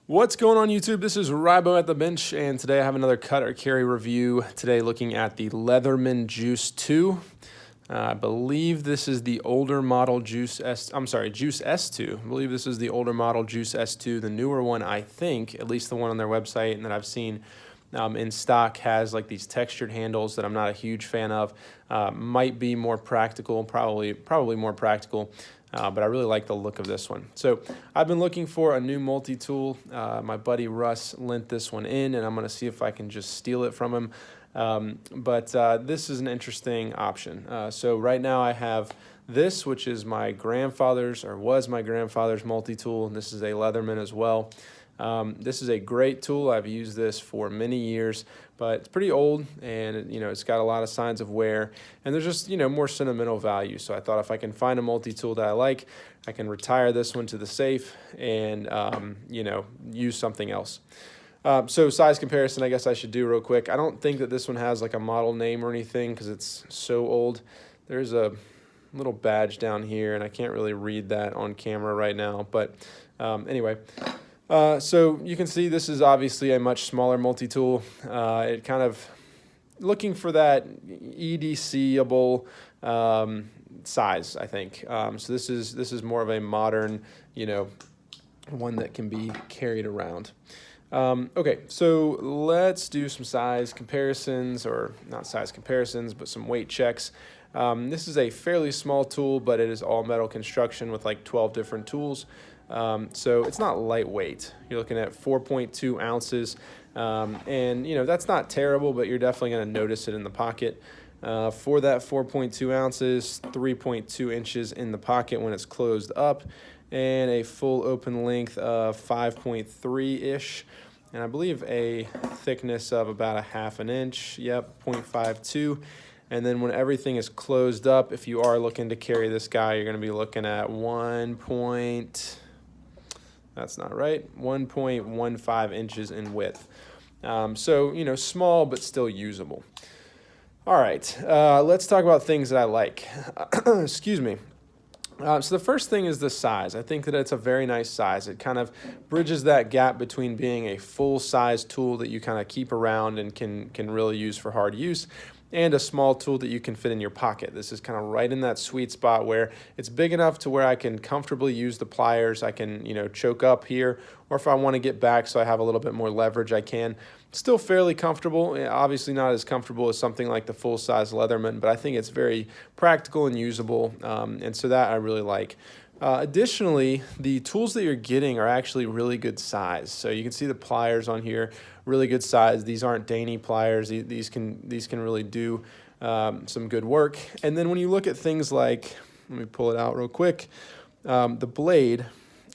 What's going on YouTube? This is Rybo at the bench, and today I have another cut or carry review. Today looking at the Leatherman Juice 2. I believe this is the older model Juice S2. I believe this is the older model Juice S2. The newer one, I think, at least the one on their website and that I've seen in stock, has like these textured handles that I'm not a huge fan of. Might be more practical, probably more practical. But I really like the look of this one. So I've been looking for a new multi-tool. My buddy Russ lent this one in, and I'm going to see if I can just steal it from him. But this is an interesting option. So right now I have this, which is my grandfather's, or was my grandfather's multi-tool. This is a Leatherman as well. This is a great tool. I've used this for many years, but it's pretty old, and it's got a lot of signs of wear, and there's just more sentimental value. So I thought if I can find a multi-tool that I like, I can retire this one to the safe and use something else. So size comparison, I guess I should do real quick. I don't think that this one has like a model name or anything because it's so old. There's a little badge down here, and I can't really read that on camera right now, but anyway. So you can see this is obviously a much smaller multi-tool. It kind of looking for that EDC-able size, I think. So this is more of a modern, one that can be carried around. Okay, so let's do some size comparisons, or not size comparisons, but some weight checks. This is a fairly small tool, but it is all metal construction with like 12 different tools. So it's not lightweight. You're looking at 4.2 ounces, and that's not terrible, but you're definitely going to notice it in the pocket. For that 4.2 ounces, 3.2 inches in the pocket when it's closed up, and a full open length of 5.3-ish, and I believe a thickness of about 1/2 inch. Yep, 0.52. And then when everything is closed up, if you are looking to carry this guy, you're going to be looking at 1.15 inches in width. So, small but still usable. All right, let's talk about things that I like. Excuse me. So the first thing is the size. I think that it's a very nice size. It kind of bridges that gap between being a full-size tool that you kind of keep around and can really use for hard use, and a small tool that you can fit in your pocket. This is kind of right in that sweet spot where it's big enough to where I can comfortably use the pliers. I can, choke up here, or if I want to get back so I have a little bit more leverage, I can. Still fairly comfortable. Obviously not as comfortable as something like the full-size Leatherman, but I think it's very practical and usable, and so that I really like. Additionally, the tools that you're getting are actually really good size. So you can see the pliers on here, really good size. These aren't dainty pliers. These can really do some good work. And then when you look at things like, let me pull it out real quick, the blade,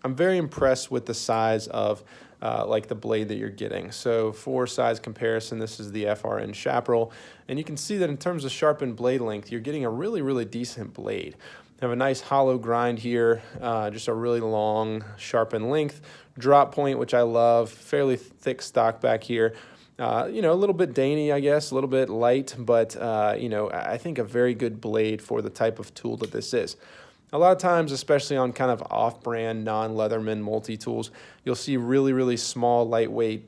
I'm very impressed with the size of like the blade that you're getting. So for size comparison, this is the FRN Chaparral, and you can see that in terms of sharpened blade length, you're getting a really, really decent blade. Have a nice hollow grind here, just a really long sharpened length. Drop point, which I love, fairly thick stock back here. A little bit dainty, I guess, a little bit light, but I think a very good blade for the type of tool that this is. A lot of times, especially on kind of off-brand, non-Leatherman multi-tools, you'll see really, really small, lightweight,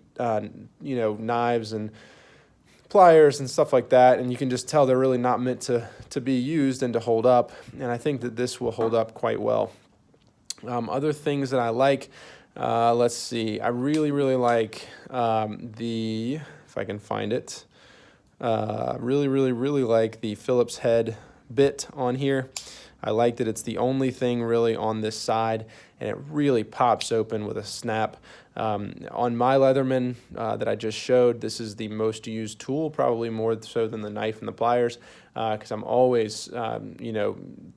knives and pliers and stuff like that, and you can just tell they're really not meant to be used and to hold up, and I think that this will hold up quite well. Other things that I like, let's see, I really, really like if I can find it, really, really, really like the Phillips head bit on here. I like that it's the only thing really on this side, and it really pops open with a snap. On my Leatherman that I just showed, this is the most used tool, probably more so than the knife and the pliers, because I'm always,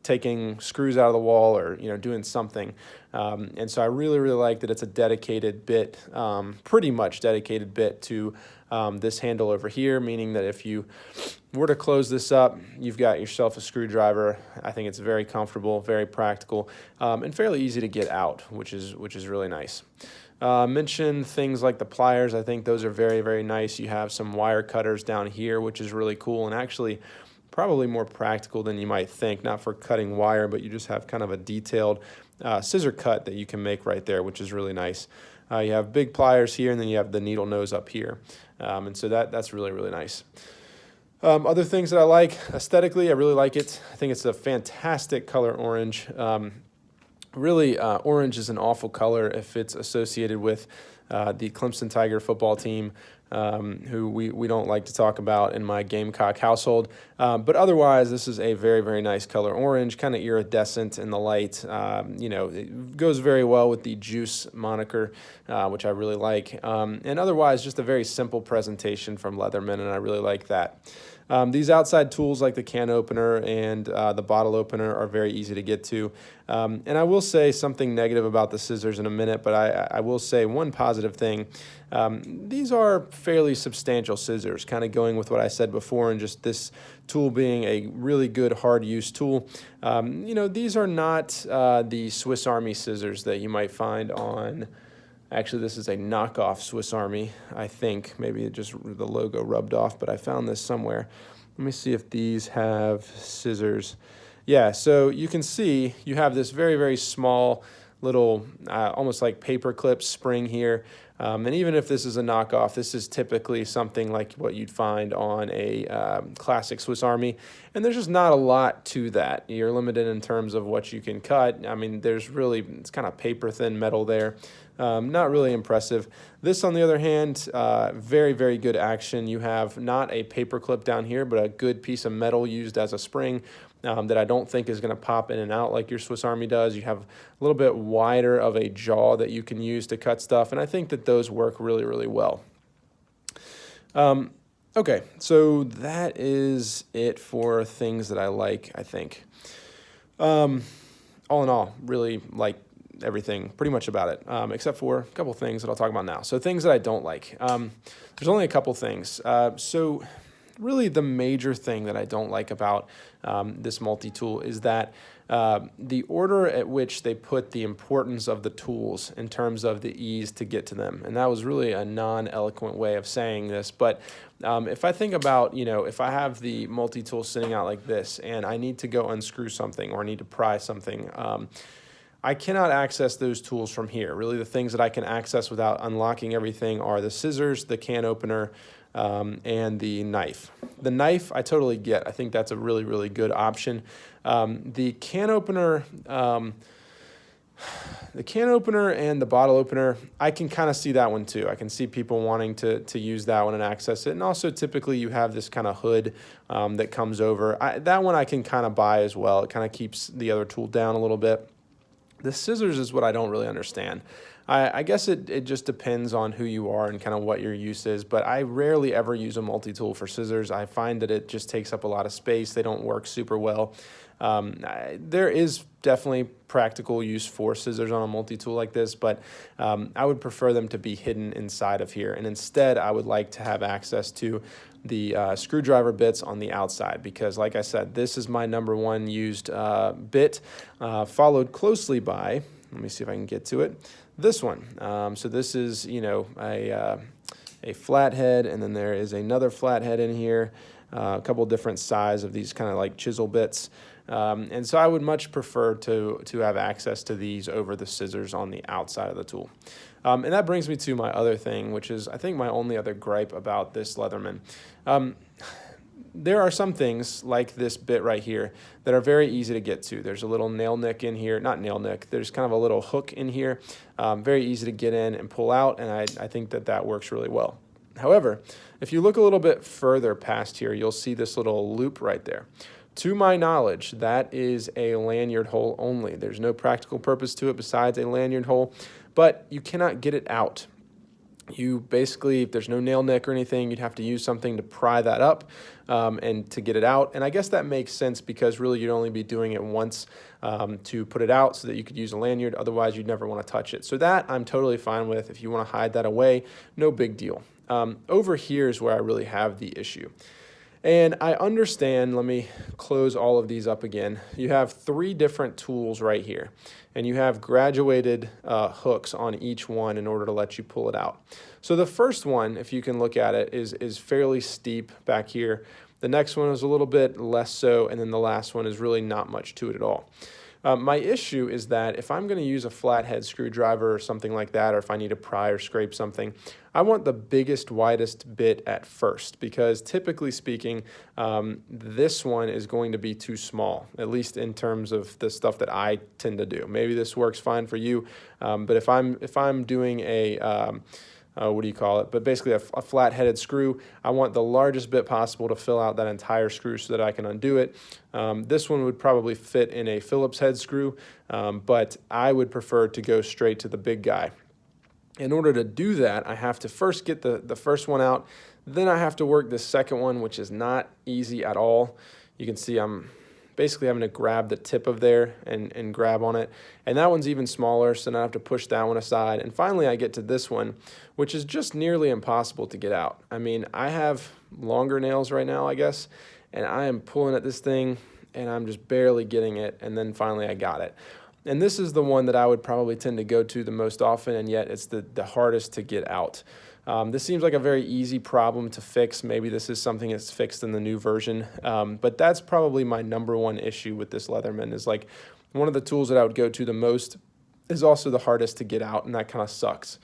taking screws out of the wall or, doing something. And so I really, really like that it's a dedicated bit, pretty much dedicated bit to this handle over here, meaning that if you were to close this up, you've got yourself a screwdriver. I think it's very comfortable, very practical, and fairly easy to get out, which is really nice. Mentioned things like the pliers. I think those are very, very nice. You have some wire cutters down here, which is really cool, and actually probably more practical than you might think, not for cutting wire, but you just have kind of a detailed scissor cut that you can make right there, which is really nice. You have big pliers here, and then you have the needle nose up here. And so that's really, really nice. Other things that I like, aesthetically, I really like it. I think it's a fantastic color orange. Really, orange is an awful color if it's associated with the Clemson Tiger football team, who we don't like to talk about in my Gamecock household. But otherwise, this is a very, very nice color orange, kind of iridescent in the light. It goes very well with the Juice moniker, which I really like. And otherwise, just a very simple presentation from Leatherman, and I really like that. These outside tools like the can opener and the bottle opener are very easy to get to. And I will say something negative about the scissors in a minute, but I will say one positive thing. These are fairly substantial scissors, kind of going with what I said before, and just this tool being a really good hard use tool. These are not the Swiss Army scissors that you might find on... Actually, this is a knockoff Swiss Army, I think. Maybe just the logo rubbed off, but I found this somewhere. Let me see if these have scissors. Yeah, so you can see you have this very, very small little, almost like paper clip spring here. And even if this is a knockoff, this is typically something like what you'd find on a classic Swiss Army. And there's just not a lot to that. You're limited in terms of what you can cut. I mean, it's kind of paper thin metal there. Not really impressive. This, on the other hand, very, very good action. You have not a paper clip down here, but a good piece of metal used as a spring that I don't think is going to pop in and out like your Swiss Army does. You have a little bit wider of a jaw that you can use to cut stuff, and I think that those work really, really well. Okay, so that is it for things that I like, I think. All in all, really like everything pretty much about it, except for a couple things that I'll talk about now. So things that I don't like. There's only a couple things. So really the major thing that I don't like about this multi-tool is that the order at which they put the importance of the tools in terms of the ease to get to them. And that was really a non-eloquent way of saying this. But if I think about, if I have the multi-tool sitting out like this and I need to go unscrew something or I need to pry something, I cannot access those tools from here. Really, the things that I can access without unlocking everything are the scissors, the can opener, and the knife. The knife, I totally get. I think that's a really, really good option. The can opener and the bottle opener, I can kind of see that one too. I can see people wanting to use that one and access it. And also, typically, you have this kind of hood that comes over. That one I can kind of buy as well. It kind of keeps the other tool down a little bit. The scissors is what I don't really understand. I guess it just depends on who you are and kind of what your use is, but I rarely ever use a multi-tool for scissors. I find that it just takes up a lot of space. They don't work super well. There is definitely practical use for scissors on a multi-tool like this, but I would prefer them to be hidden inside of here. And instead, I would like to have access to the screwdriver bits on the outside because, like I said, this is my number one used bit, followed closely by, let me see if I can get to it, this one. So this is, a flathead, and then there is another flathead in here, a couple different sizes of these kind of like chisel bits. And so I would much prefer to have access to these over the scissors on the outside of the tool. And that brings me to my other thing, which is I think my only other gripe about this Leatherman. There are some things like this bit right here that are very easy to get to. There's a little nail nick in here, not nail nick, there's kind of a little hook in here, very easy to get in and pull out, and I think that works really well. However, if you look a little bit further past here, you'll see this little loop right there. To my knowledge, that is a lanyard hole only. There's no practical purpose to it besides a lanyard hole, but you cannot get it out. You basically, if there's no nail nick or anything, you'd have to use something to pry that up and to get it out. And I guess that makes sense because really you'd only be doing it once to put it out so that you could use a lanyard. Otherwise, you'd never want to touch it. So that I'm totally fine with. If you want to hide that away, no big deal. Over here is where I really have the issue. And I understand, let me close all of these up again. You have 3 different tools right here, and you have graduated hooks on each one in order to let you pull it out. So the first one, if you can look at it, is fairly steep back here. The next one is a little bit less so, and then the last one is really not much to it at all. My issue is that if I'm going to use a flathead screwdriver or something like that, or if I need to pry or scrape something, I want the biggest, widest bit at first, because typically speaking, this one is going to be too small, at least in terms of the stuff that I tend to do. Maybe this works fine for you, but if I'm doing a what do you call it? But basically a flat-headed screw, I want the largest bit possible to fill out that entire screw so that I can undo it. This one would probably fit in a Phillips head screw, but I would prefer to go straight to the big guy. In order to do that, I have to first get the first one out, then I have to work the second one, which is not easy at all. You can see I'm basically having to grab the tip of there and grab on it. And that one's even smaller, so now I have to push that one aside. And finally I get to this one, which is just nearly impossible to get out. I mean, I have longer nails right now, I guess, and I am pulling at this thing and I'm just barely getting it, and then finally I got it. And this is the one that I would probably tend to go to the most often, and yet it's the hardest to get out. This seems like a very easy problem to fix. Maybe this is something that's fixed in the new version, but that's probably my number one issue with this Leatherman, is like one of the tools that I would go to the most is also the hardest to get out, and that kind of sucks.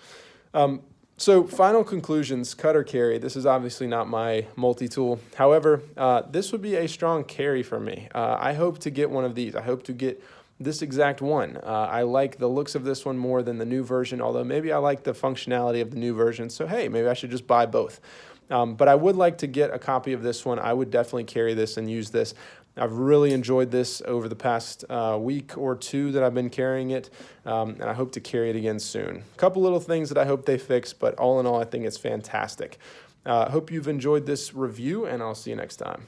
So final conclusions, cut or carry. This is obviously not my multi-tool. However, this would be a strong carry for me. I hope to get one of these. I hope to get this exact one. I like the looks of this one more than the new version, although maybe I like the functionality of the new version. So hey, maybe I should just buy both. But I would like to get a copy of this one. I would definitely carry this and use this. I've really enjoyed this over the past week or two that I've been carrying it, and I hope to carry it again soon. A couple little things that I hope they fix, but all in all, I think it's fantastic. I hope you've enjoyed this review, and I'll see you next time.